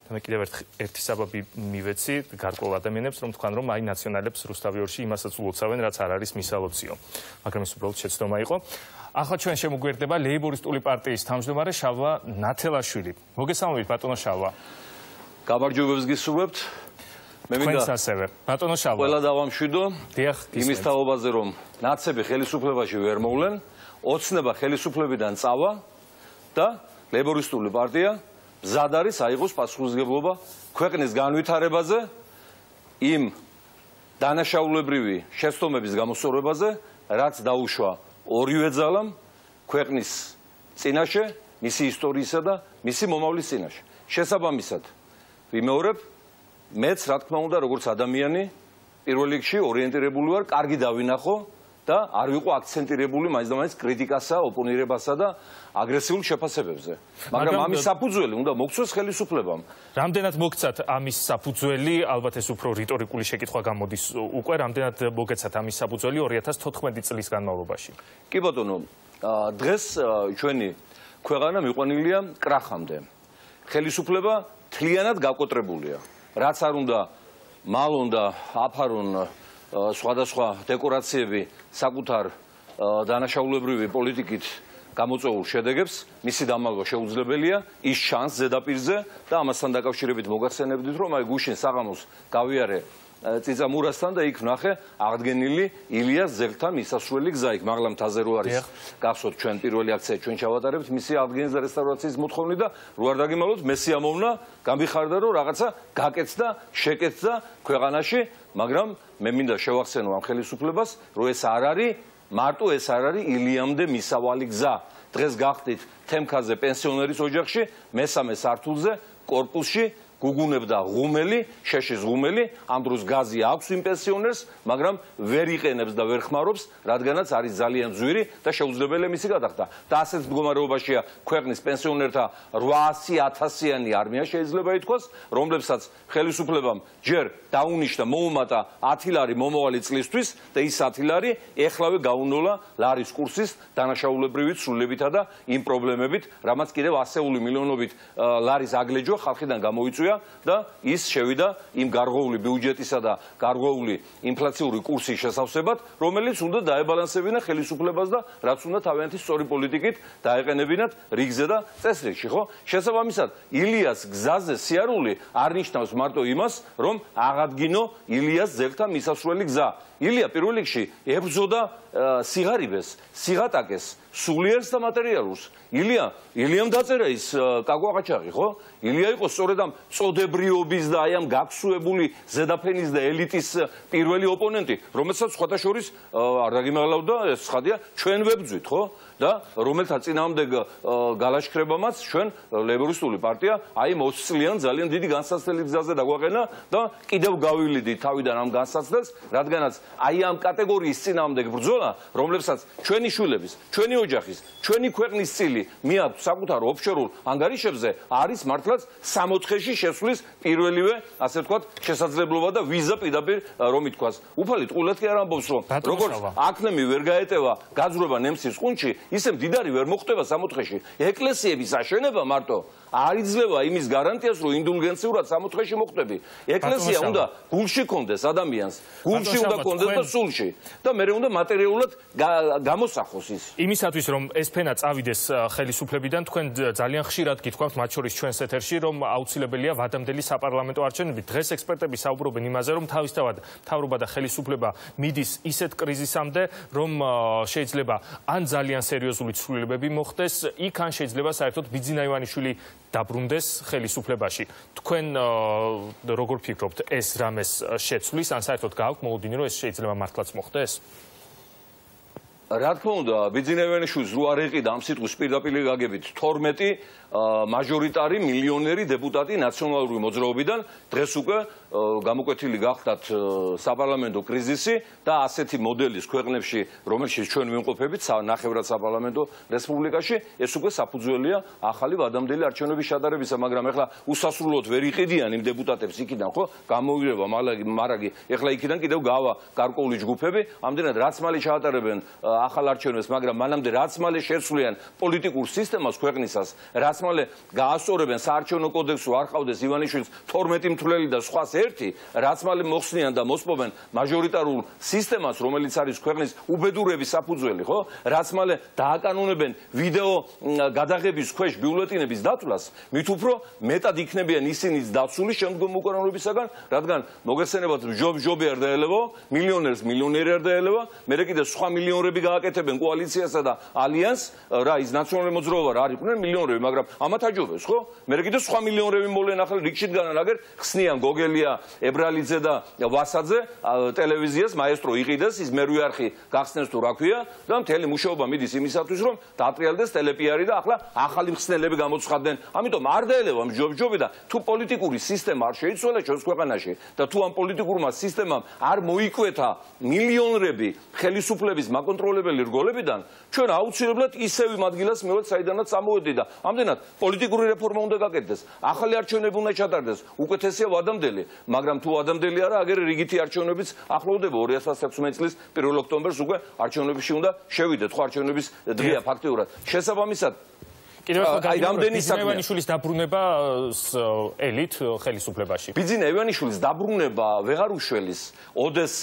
მე კიდევ ერთი საბაბი მივეცი გარკვეულ ადამიანებს, რომ თქვან, რომ აი ნაციონალებს რუსთავიორში იმასაც ულოცავენ, რაც არ არის მისალოციო. მაგრამ ეს უბრალოდ შეცდომა იყო. ახლა ჩვენ შემოგვერდება ლეიბორისტული პარტიის თავმჯდომარე შალვა ნათელაშვილი. მოგესალმებით, ბატონო შალვა. გამარჯვებებს გისურვებთ. მე მინდა ასევე. ბატონო შალვა. ყველა დავამშვიდო. დიახ, იმის თაობაზე, რომ ნაცები ხელისუფლებაში ვერ მოვლენ, ოცნება ხელისუფლებიდან წავა და ლეიბორისტული პარტია მზად არის აიღოს პასუხისმგებლობა ქვეყნის განვითარებაზე, იმ დანაშაულებრივი შეცდომების გამოსწორებაზე, რაც დაუშვა ორივე ძალამ ქვეყნის წინაშე, მისი ისტორიისა და მისი მომავლის წინაშე. შესაბამისად, ვიმეორებ, მეც რა თქმა უნდა, როგორც ადამიანი, პირველ რიგში ორიენტირებული ვარ, კარგი დავინახო და არ ვიყო აქცენტირებული მაინც და მაინც კრიტიკასა, ოპონირებასა და აგრესიულ შეფასებებზე. მაგრამ ამის საფუძველი უნდა მოგცეს ხელისუფლებამ. რამდენად მოგცათ ამის საფუძველი, ალბათ ეს უფრო რიტორიკული შეკითხვა გამოდის უკვე, რამდენად მოგეცათ ამის საფუძველი 2014 წლის განმავლობაში? კი ბატონო, დღეს ჩვენი ქვეყანა მიყვანილია კრახამდე. ხელისუფლება თლიანად გაკოტრებულია. რაც არ უნდა მალონ და აფარონ სხვადასხვა დეკორაციები საკუთარ დანაშაულებრივი პოლიტიკით გამოწვეულ შედეგებს, მისი დამალვა შეუძლებელია, ის შანს ზედაპირზე და ამასთან დაკავშირებით მოგახსენებდით, რომ აი გუშინ საღამოს გავიარე წიწამურასთან და იქ ვნახე აღდგენილი ილიას ძეგლთან მისასვლელი გზა იქ მაღლა მთაზე რო არის. გახსოვთ ჩვენ პირველი აქცია ჩვენ ჩავატარებთ მისი აღდგენის და რესტავრაციის მოთხოვნით და რო არ დაგიმალოთ მესი ამოვნა, გამიხარდა რომ რაღაცა გაკეთდა, შეკეთდა ქვეყანაში, მაგრამ მე მინდა შევახსენო ამ ხელისუფლებას, რომ ეს არ არის მარტო ეს არ არის ილიამდე მისავალი გზა. დღეს გახდით თემქაზე პენსიონერის ოჯახში, მესამე სართულზე, კორპუსში გუგუნებდა ღუმელი, შეშის ღუმელი, ამ დროს გაზი აქვს იმ პენსიონერს, მაგრამ ვერ იყენებს და ვერ ხმარობს, რადგანაც არის ძალიან ძვირი და შეუძლებელია მისი გადახდა. და ასეთ მდგომარეობაშია ქვეყნის პენსიონერთა 800.000-იანი არმია შეიძლება ითქვას, რომლებსაც ხელისუფლებამ ჯერ დაუნიშნა მოუმატა 10 ლარი მომავალი წლისთვის და ის 10 ლარი ეხლავე გაუნოლა ლარის კურსის დანაშაულებრივი ცვლილებითა და იმ პრობლემებით, რამაც კიდევ ასეული მილიონობით ლარის აგლეჯვა ხალხიდან გამოიწვია და ის შევიდა იმ გარღვეული ბიუჯეტისა და გარღვეული ინფლაციური კურსის შესავსებად, რომელიც უნდა დაებალანსებინა ხელისუფლებას და რაც უნდა თავიანთი სწორი პოლიტიკით დაეყენებინათ რიგზე და წესრიგში, ხო? შესაბამისად, ილიას გზაზე სიარული არ ნიშნავს მარტო იმას, რომ აღადგინო ილიას ძეგლთან მისასვლელი გზა. ილია პირველ რიგში ებრძოდა სიღარიბეს, სიღატაკეს, სულიერს და მატერიალურს. ილიამ დაწერა ის კაკუაყაჩაღი, ხო? ილია იყო სწორედ ამ წოდებრიობის და აი ამ გაქსუებული ზედაფენის და ელიტის პირველი ოპონენტი, რომელსაც სხვათა შორის არ დაგიმაღლავდა, ეს ხადია, ჩვენ ვებძვით, ხო? და რომელთა წინააღმდეგ გალაშქრებამაც ჩვენ ლეიბორისტული პარტია აი 20 წლიან ძალიან დიდი განსაცდელი გზაზე დაგვაყენა და კიდევ გავივლიდით თავიდან ამ განსაცდელს, რადგანაც აი ამ კატეგორიის წინააღმდეგ ბრძოლა, რომლებსაც ჩვენი შვილების, ჩვენი ოჯახის, ჩვენი ქვეყნის წილი მიაქვთ საკუთარ ოფშორულ ანგარიშებზე, არის მართლაც 60-ში შესვლის პირველივე, ასე ვთქვათ, შესაძლებლობა და ვიზა პირდაპირ რომ ითქვას. უფალი ტყუილად კი არ ამბობს, რომ როგორც აქნემი ვერ გაეტევა გაძვრება ნემსის ყუნჩი, ისე მდიდარი ვერ მოხდება 60-ში. ეკლესიების აშენება მარტო არ იძლევა იმის გარანტიას, რომ ინდულგენციურად 60-ში მოხდები. ეკლესია უნდა გულში კონდეს ადამიანს, გულში უნდა კონდეს და სულში. და მე უნდა მატერიალურად გამოსახოს ის. იმისათვის, რომ ეს ფენა წავიდეს ხელისუფლებიდან, თქვენ ძალიან ხშირად გითქვამთ, მათ შორის ჩვენს ეთერში, რომ აუცილებელია ვადამდელი საპარლამენტო არჩევნები. დღეს ექსპერტები საუბრობენ იმაზე, რომ თავისთავად მთავრობა და ხელისუფლება მიდის ისეთ კრიზისამდე, რომ შეიძლება ან ძალიან სერიოზული ცვლილებები მოხდეს, იქ ან შეიძლება საერთოდ ბიძინა ივანიშვილი დაბრუნდეს ხელისუფლებაში. თქვენ როგორ ფიქრობთ, ეს რამეს შეცვლის, ან საერთოდ გააქვთ მოლოდინი, რომ ეს შეიძლება მართლაც მოხდეს? რა თქმა უნდა, ბიძინა ივანიშვილის რო არ ეყიდა ამ სიტყვის პირდაპირ გაგებით 12 მაჟორიტარი მილიონერი დეპუტატი ნაციონალური მოძრაობიდან, დღეს უკვე გამოკვეთილი გახდათ საპარლამენტო კრიზისი და ასეთი მოდელის ქვეყნებში, რომელშიც ჩვენ ვიმყოფებით, ნახევრად საპარლამენტო რესპუბლიკაში, ეს უკვე საფუძველია ახალი ვადამდელი არჩევნების ჩატარებისა, მაგრამ ეხლა უსასრულოდ ვერ იყიდიან იმ დეპუტატებს იქიდან, ხო? გამოირევა მარაგი, ეხლა იქიდან კიდევ გავა გარკვეული ჯგუფები, ამდენად რაც მალე ჩაატარებენ ახალ არჩევნებს, მაგრამ მანამდე რაც მალე შეცვლიან პოლიტიკურ სისტემას ქვეყნისას, რაც ერთხმალე გაასწორებენ საარჩევნო კოდექსს, რომ არ ყავდეს ივანიშვილის 12 მთვლელი და სხვას ერთი, რაც მალე მოხსნიან და მოსპობენ მაჟორიტარულ სისტემას, რომელიც არის ქვეყნის უბედურების საფუძველი, ხო? რაც მალე დააკანონებენ ვიდეო გადაღების ქვეშ ბიულეტინების დათვლას, მით უფრო მეტად იქნებიან ისინიც დაცული შემდგომ უკანონოებისაგან, რადგან მოგეხსენებათ ჯობ-ჯობი არ დაელევა, მილიონერს მილიონერი არ დაელევა, მერე კიდე სხვა მილიონერები გააკეთებენ კოალიციასა და ალიანსს, რა ის ნაციონალური მოძრაობა რა არ იყვნენ მილიონერები, მაგრამ ამათ აჯობებს, ხო? მერე კიდე სხვა მილიონერები მოვლენ ახლა რიგში დგანან, აგერ ხსნიან გოგელია, ებრალიძე და ვასაძე ტელევიზიას მაესტრო იყიდეს, ის მერვიარხი გახსნეს თუ რა ქვია და მთელი მუშაობა მიდის იმისათვის, რომ დაატრიალდეს ტელეპიარი და ახლა ახალი მხსნელები გამოცხადდნენ. ამიტომ არ დაელევა ჯობ-ჯობი და თუ პოლიტიკური სისტემა არ შეიცვალა ჩვენს ქვეყანაში და თუ ამ პოლიტიკურმა სისტემამ არ მოიკვეთა მილიონერები ხელისუფლების მაკონტროლებელი რგოლებიდან, ჩვენ აუცილებლად ისევ იმ ადგილას მივეც, საიდანაც წამოვედი და ამდენად პოლიტიკური რეფორმა უნდა გაკეთდეს. ახალი არჩევნები უნდა ჩატარდეს. უკეთესია ვადამდელი, მაგრამ თუ ვადამდელი არა, აგერ რიგითი არჩევნებიც ახლოვდება 2016 წლის 1 ოქტომბერს უკვე არჩევნებში უნდა შევიდეთ, ხო არჩევნების დღეა ფაქტიურად. შესაბამისად ბიძინა ივანიშვილის დაბრუნებას ელით ხელისუფლებაში. ბიძინა ივანიშვილის დაბრუნება ვეღარ უშველის. ოდეს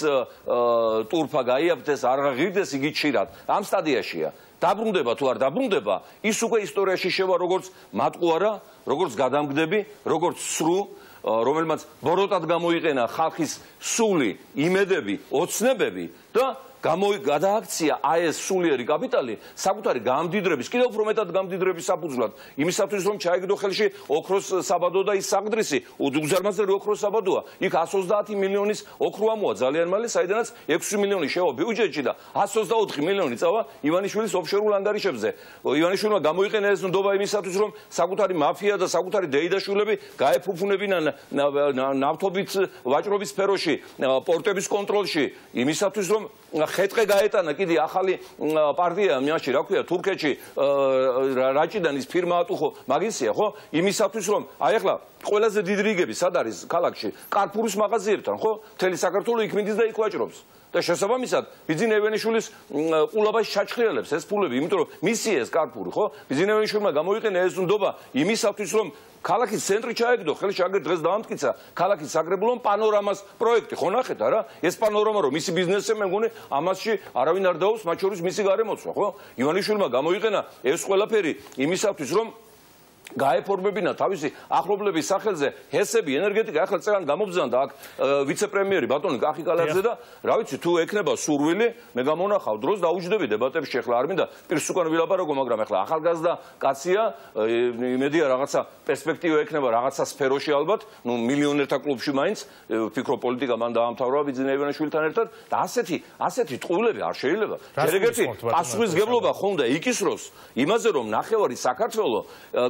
ტურფა გაიაბდეს, არ ღირდეს იგი ჩირად. ამ სტადიაშია. დაბრუნდება თუ არ დაბრუნდება, ის უკვე ისტორიაში შევა როგორც მატყუარა, როგორც გადამგდები, როგორც სრუ, რომელმაც ბოროტად გამოიყენა ხალხის სული, იმედები, ოცნებები და გადააქცია ეს სულიერი კაპიტალი საკუთარი გამდიდრების, კიდევ უფრო მეტად გამდიდრების საფუძვლად, იმისათვის რომ ჩაიგდო ხელში ოქროს საბადო და ის საგდრისი, უზარმაზარი ოქროს საბადოა. იქ 130 მილიონის ოქრო ამოა ძალიან მალე, საიდანაც 6 მილიონი შევა ბიუჯეტში და 124 მილიონი წავა ივანიშვილის ოფშორულ ანგარიშებზე. ივანიშვილმა გამოიყენა ეს ნდობა იმისათვის, რომ საკუთარი მაფია და საკუთარი დეიდაშვილები გაეფუფუნებინა ნავთობით ვაჭრობის სფეროში, პორტების კონტროლში, იმისათვის რომ ხეთყე გაეტანა კიდე ახალი პარტია მიაში, რა ქვია, თურქეთში რაჭიდან ის ფირმა ატუხო, მაგისია, ხო? იმისათვის რომ აი ახლა ყველაზე დიდი რიგები სად არის ქალაქში? კარფურის მაღაზიებთან, ხო? მთელი საქართველო იქ მიდის და იქ ვაჭრობს. და შესაბამისად, ბიძინა ივანიშვილის ყულაბაში ჩაჩხრიალებს ეს ფულები, იმიტომ რომ მისია ეს კარფური, ხო? ბიძინა ივანიშვილმა გამოიყენა ეს ნდობა იმისათვის, რომ ქალაქის ცენტრი ჩაეგდო, ხელში აგერ დღეს დაამტკიცა ქალაქის საგრებულო პანორამას პროექტი, ხო ნახეთ არა? ეს პანორამა რომ მისი ბიზნესზე მე მგონი ამასში არავინ არ დაუს, მათ შორის მისი გარემოცვა, ხო? ივანიშვილმა გამოიყენა ეს ყველაფერი იმისათვის, რომ გაეფორმებინა თავისი ახლობლების სახელზე ჰესები ენერგეტიკა. ახლა წერან გამობძანდა აქ ვიცე-პრემიერი ბატონი კახი კალაძე და რა ვიცი თუ ექნება სურვილი, მე გამონახავ დროს დაუჯდები დებატებში. ახლა არ მინდა პირს უკან ვილაპარაკო, მაგრამ ახლა ახალგაზრდა კაცია, იმედია რაღაცა პერსპექტივა ექნება რაღაცა სფეროში ალბათ, ნუ მილიონერთა კლუბში მაინც ფიქრო პოლიტიკა მან დაამთავრა ბიძინა ივანიშვილთან ერთად და ასეთი ტყუილები არ შეიძლება. ერთ-ერთი პასუხისმგებლობა ხომ და იკისროს იმაზე, რომ ნახევარი საქართველო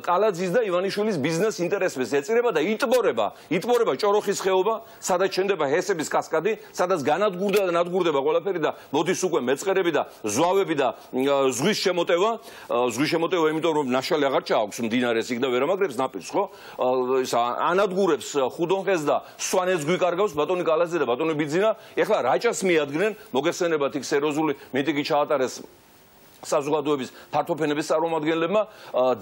კალაძის და ივანიშვილის ბიზნეს ინტერესებს ეწირება და იტბორება ჭოროხის ხეობა, სადაც ჩნდება ჰესების კასკადი, სადაც განადგურდა და ნადგურდება ყველაფერი და მოდის უკვე მეწყერები და ზვავები და ზღვის შემოტევა, იმიტომ რომ ნაშალი აღარ ჩააქვს მდინარეს იქ და ვერ ამაგრებს ნაპირს, ხო? ის ანადგურებს ხუდონხეს და სვანეთს გვიკარგავს ბატონი კალაძე და ბატონი ბიძინა. ეხლა რაჭას მიადგნენ, მოგეხსენებათ იქ სერიოზული მიტინგი ჩაატარეს საზოგადოების ფართოფენების წარმომადგენლებმა,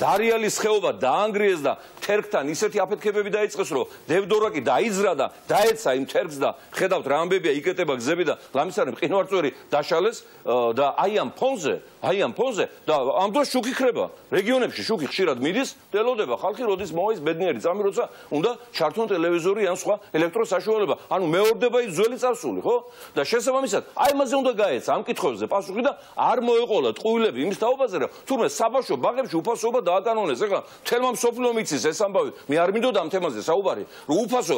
დარიალის ხეობა დაანგრიეს და თერგთან ისეთი აფეთქებები დაიწყეს, რომ დევდორაკი დაიძრა და დაეცა იმ თერგს და ხედავთ რა ამბებია, იკეტება გზები და ლამისარი მყინვარწვერი დაშალეს და აი ამ ფონზე და ამ დროს შუქი ხრება, რეგიონებში შუქი ხშირად მიდის, დელოდება ხალხი, როდის მოვის ბედნიერი წამი, როცა უნდა ჩართონ ტელევიზორი ან სხვა ელექტროსაშუალება, ანუ მეორდება ის ძველი წარსული, ხო? და შესაბამისად, აი ამაზე უნდა გაეცა ამ კითხვებზე პასუხი და არ მოეყოლა ტყუილები იმის თაობაზე, რომ თურმე საბავშვო ბაღებში უფასოება დააკანონეს. ახლა თელმა მსოფლიო მიცის ეს ამბავი, მე არ მინდოდა ამ თემაზე საუბარი, რომ უფასო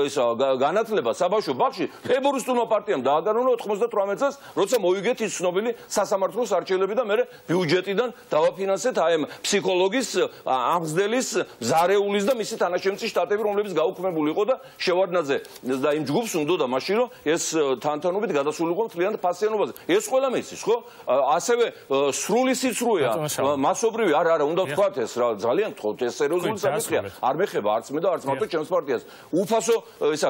ისა განათლება საბავშვო ბაღში ლეიბორისტულმა პარტიამ დააკანონა 98 წელს, როცა მოიგეთ ის ცნობილი სასამართლოს არჩევნები და მე ბიუჯეტიდან დავაფინანსეთ აი ამ ფსიქოლოგის, ამგზდელის, ზარეულის და მისი თანაშემწი შტატები, რომლებიც გაუქმებული იყო და შევარდნაძე და იმ ჯგუფს უნდოდა მაშინ, რომ ეს თანთანობით გადასულიყო მთლიანად ფასიანობაზე. ეს ყველა მეცის, ხო? ასევე სრული სიცრუეა, მასობრივი, არა, უნდა ვთქვათ ეს რა, ძალიან გთხოვთ, ეს სერიოზული საკითხია. არ მეხება არც მე და არც მარტო ჩემს პარტიას. უფასო ისა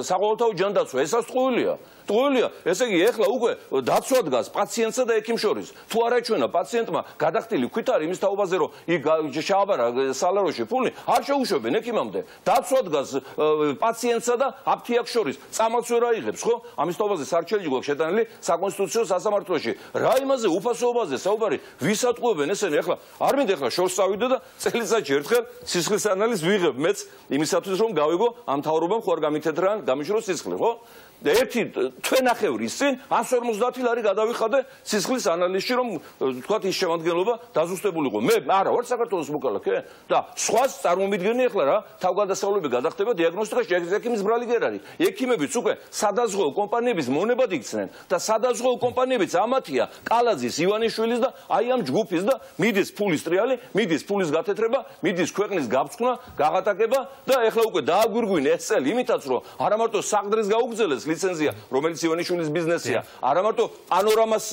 საყოველთაო ჯანდაცვა, ესაც ტყუილია. ტყუილია, ესე იგი ეხლა უკვე დაცვა დგას პაციენტსა და ექიმ შორის. თუ არ აჩვენა პაციენტმა გადახდილი ქვით არის იმის თაობაზე, რომ იქ შეაბარა სალაროში ფული, არ შეუშვებენ ექიმამდე. დაცვა დგას პაციენტსა და აფთიაქ შორის. წამალს ვერ აიღებს, ხო? ამის თაობაზე სარჩელი გვაქვს შეტანილი საკონსტიტუციო სასამართლოში. რა იმაზე უფასოობაზე საუბარი, ვის ატყუებენ ესენი? ეხლა არ მინდა ეხლა შორს წავიდე და წელიწადში ერთხელ სისხლის ანალიზს ვიღებ მეც იმისათვის რომ გავიგო ამ მთავრობამ ხო არ გამithეთრა ან გამიშროს სისხლი, ხო? ერთი თვენახევრის წინ 150 ლარი გადავიხადე სისხლის ანალიზში რომ თქვათ ის შემადგენლობა დაზუსტებულიყო. მე არა ვარ საქართველოს მოქალაქე და სხვას წარმომიდგენი ახლა რა თავგადასავლები გადახდება დიაგნოსტიკაში ექიმის ბრალი გერ არის. ექიმებიც უკვე სადაზღვეო კომპანიების მონებად იქცნენ და სადაზღვეო კომპანიებიც ამათია კალაძის, ივანიშვილის და აი ამ ჯგუფის და მიდის ფულის ტრიალი, მიდის ფულის გათეთრება, მიდის ქვეყნის გაფრთხნა, გაღატაკება და ახლა უკვე დააგვირგვინე ეს წელი იმითაც რომ არა მარტო საყდრის გაუგზელეს ლიცენზია, რომელიც ივანიშვილის ბიზნესია, არა მარტო პანორამას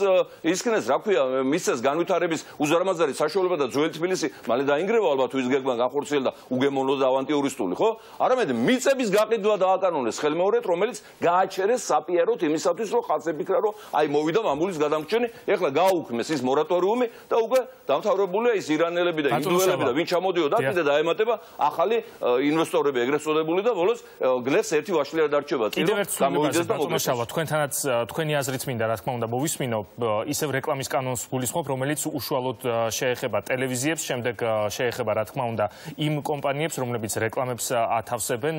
ისქნეს, რა ქვია, მისცეს განვითარების უზარმაზარი საშუალება და ძველი თბილისი მალე დაინგრევა ალბათ ის გეგმა გახორციელდა უგემოვნო და ავანტიურისტული, ხო? არამედ მიწების გაყიდვა დააკანონეს ხელმეორედ, რომელიც გააჩერეს საპიეროდ იმისათვის, რომ ხალხს ეფიქრა, რომ აი მოვიდა მამულის გადამრჩენი, ეხლა გააუქმეს ის მორატორიუმი და უკვე დამთავრებულია ის ირანელები და ინდუელები და ვინ ჩამოდიოდა კიდე დაემატება ახალი ინვესტორები ეგრეთ წოდებული და ბოლოს გლეხს ერთი ვაშლი არ დარჩება. თქვენთანაც თქვენი აზრით მინდა რა თქმა უნდა მოვისმინო ისევ რეკლამის კანონს გულისხმობ რომელიც უშუალოდ შეეხება ტელევიზიებს შემდეგ შეეხება რა თქმა უნდა იმ კომპანიებს რომლებიც რეკლამებს ათავსებენ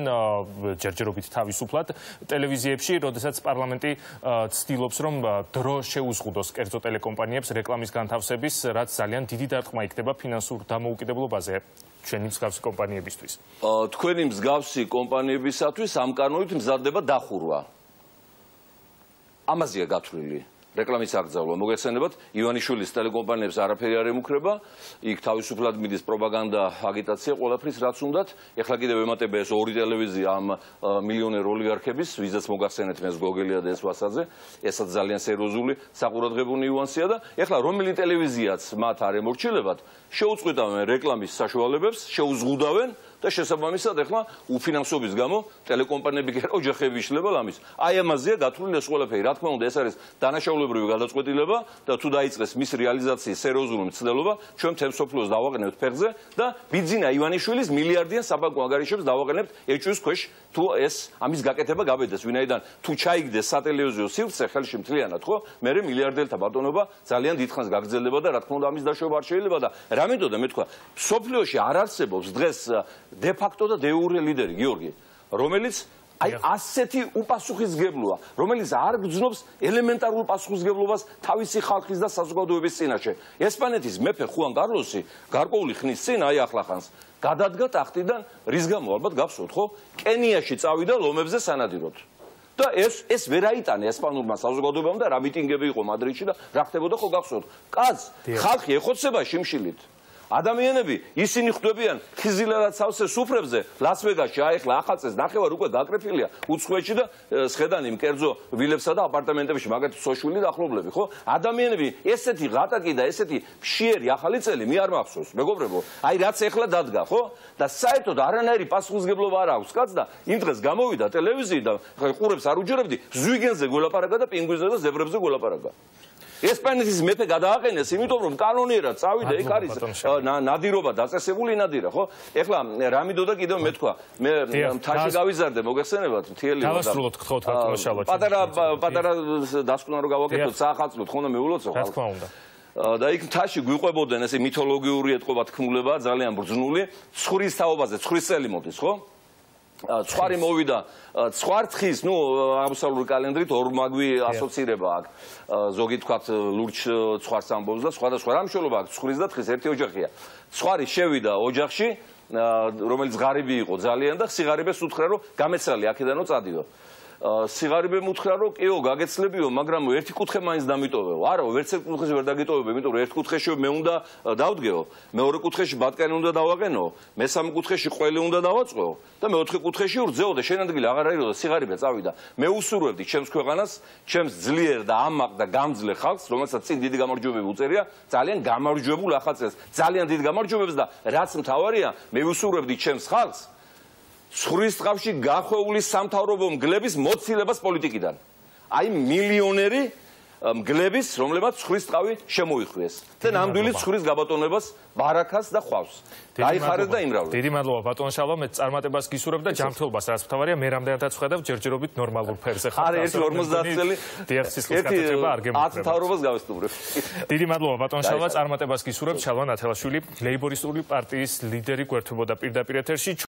ჯერჯერობით თავისუფლად ტელევიზიებში როდესაც პარლამენტი ცდილობს რომ დრო შეუზღუდოს კერძო ტელეკომპანიებს რეკლამის განთავსების რაც ძალიან დიდი დარტყმა იქნება ფინანსურ დამოუკიდებლობაზე ჩვენი მსგავსი კომპანიებისთვის. თქვენი მსგავსი კომპანიებისათვის ამ კანონით მზადდება დახურვა. ამაზეა გათვლილი. რეკლამის აკრძალვა მოგეხსენებათ ივანიშვილის ტელეკომპანიებს არაფერი არ ემუქრება, იქ თავისუფლად მიდის პროპაგანდა, აგიტაცია, ყველაფრის რაც უნდათ. ეხლა კიდევ ემატება ეს ორი ტელევიზია ამ მილიონერ ოლიგარქების, ვიზაც მოგახსენეთ მე გოგელია და ეს ვასაძე, ესაც ძალიან სერიოზული საყურადღებო ნიუანსია და ეხლა რომელი ტელევიზიაც მათ არ ემორჩილებათ, შეუწყვეტავენ რეკლამის საშუალებებს, შეუზღუდავენ და შესაბამისად ეხლა უფინანსობის გამო ტელეკომპანიები კი არა ოჯახები იშლება ლამის. აი ამაზეა გათვლილი ეს ყველაფერი. რა თქმა უნდა ეს არის დანაშაულებრივი გადაწყვეტილება და თუ დაიწყეს მის რეალიზაციის სერიოზული მცდელობა, ჩვენ მთელ მსოფლიოს დავაყენებთ ფეხზე და ბიძინა ივანიშვილის მილიარდიან საბანკო ანგარიშებს დავაყენებთ ეჭვის ქვეშ თუ ეს ამის გაკეთება გაბედეს. ვინაიდან თუ ჩაიგდეს სატელევიზიო სივრცე ხელში მთლიანად, ხო? მერე მილიარდელთა ბატონობა ძალიან დიდხანს გაგრძელდება და რა თქმა უნდა ამის დაშვება არ შეიძლება და რა მინდოდა მე თქვა, მსოფლიოში არ არსებობს დღეს de facto და de jure ლიდერი გიორგი, რომელიც აი ასეთი უპასუხისმგებლოა, რომელიც არ გძნობს ელემენტარულ პასუხისმგებლობას თავისი ხალხის და საზოგადოების წინაშე. ესპანეთის მეფე ხუან კარლოსი გარკვეული ხნის წინ აი ახლახანს გადადგა ტახტიდან, რის გამო ალბათ გახსოვთ, ხო? კენიაში წავიდა ლომებზე სანადიროდ. და ეს ვერ აიტანე ესპანურმა საზოგადოებამ და რა მიტინგები იყო მადრიდში და რა ხდებოდა ხო გახსოვთ? კაც ხალხი ეხოცება შიმშილით. ადამიანები ისინი ხვდებიან ხიზილად სავსე სუფრებზე ლას-ვეგასში აი ახლა ახალწელს ნახევარ უკვე გაკრეფილია უცხოეთში და სხედანი იმ კერძო ვილებსა და აპარტამენტებში მაგათი სოშვილი და ახლობლები ხო ადამიანები ესეთი ღატაკი და ესეთი მშიერი ახალი წელი მე არ მახსოვს მეგობრებო აი რაც ახლა დადგა ხო და საერთოდ არანაირი პასუხისმგებლობა არ აქვს კაც და იმ დღეს გამოვიდა ტელევიზიიდან ყურებს არ უჯერებდი ზვიგენზე გველაპარაკა და პინგვინზე და ზებრებზე გველაპარაკა ესპანეთის მეფე გადააყენეს, იმიტომ რომ კანონიერად წავიდა, იქ არის ნადირობა დაწესებული ნადირა, ხო? ეხლა რა მინდოდა კიდევ მე თქვა, მე მთაში გავიზარდე, მოგეხსენებათ, მთიელი და დავასრულოთ გთხოვთ ბატონო პატარა დასკვნა რო გავაკეთოთ, საახალწლოდ ხომ მეულოცო ხალხს. რა თქმა უნდა. და იქ მთაში გვიყვებოდნენ ესე მითოლოგიური ეთყობა თქმულება, ძალიან ბრძნული, ცხრის თაობაზე, ცხრის წელი მოდის, ხო? ცხარი მოვიდა ცხვართხის, ნუ აღმოსავლური კალენდრით ორმაგვი ასოცირება აქვს. ზოგი თქვათ ლურჯ ცხვარს ამბობს და სხვადასხვა რამშველობა აქვს ცხრის და თხის ერთი ოჯახია. ცხვარი შევიდა ოჯახში, რომელიც ღარიბი იყო ძალიან და სიღარიბეს უთხრა რომ გამეცრალი აქედანო წადიო. სიღარიბე მუთხრა რომ კიო გაგეცლებიო, მაგრამ ერთი კუთხე მაინც დამიტოვეო. არა, ვერც ერთ კუთხეში ვერ დაგიტოვებ, იმიტომ რომ ერთ კუთხეში მე უნდა დავდგეო, მეორე კუთხეში ბატკანი უნდა დავაყენო, მესამე კუთხეში ყველი უნდა დავაწყო და მეოთხე კუთხეში ვრძეო და შენ ადგილი აღარ არის და სიღარიბე წავიდა. მე უსურვებდი ჩემს ქვეყანას, ჩემს ძლიერ და ამაყ და გამძლე ხალხს, რომელსაც წინ დიდი გამარჯვებები უწერია, ძალიან გამარჯვებულ ახალწელს, ძალიან დიდ გამარჯვებებს და რაც მთავარია, მე უსურვებდი ჩემს ხალხს ცხვრის ტყავში გახვეული სამთავრობო მგლების მოცილებას პოლიტიკიდან. აი მილიონერი მგლების, რომლებაც ცხვრის ტყავი შემოიხვიეს. და ნამდვილი ცხვრის გაბატონებას ბარაქას და ხვავს. დაიხარეთ და იმრავლეთ. დიდი მადლობა ბატონ შალვა, მე წარმატებას გისურვებ და ჯანმრთელობას, რაც მთავარია, მე რამდენადაც ხედავ ჯერჯერობით ნორმალურ ფერზე ხარ. არა, ერთი 50 წელი დიახ, სისხლის გაწევა არ გემუქრება. 10 თავრობას გავესტუმრებ. დიდი მადლობა ბატონ შალვა, წარმატებას გისურვებ. შალვა ნათელაშვილი, ლეიბორისტული პარტიის ლიდერი გვერდებოდა პირდაპირ ეთერში.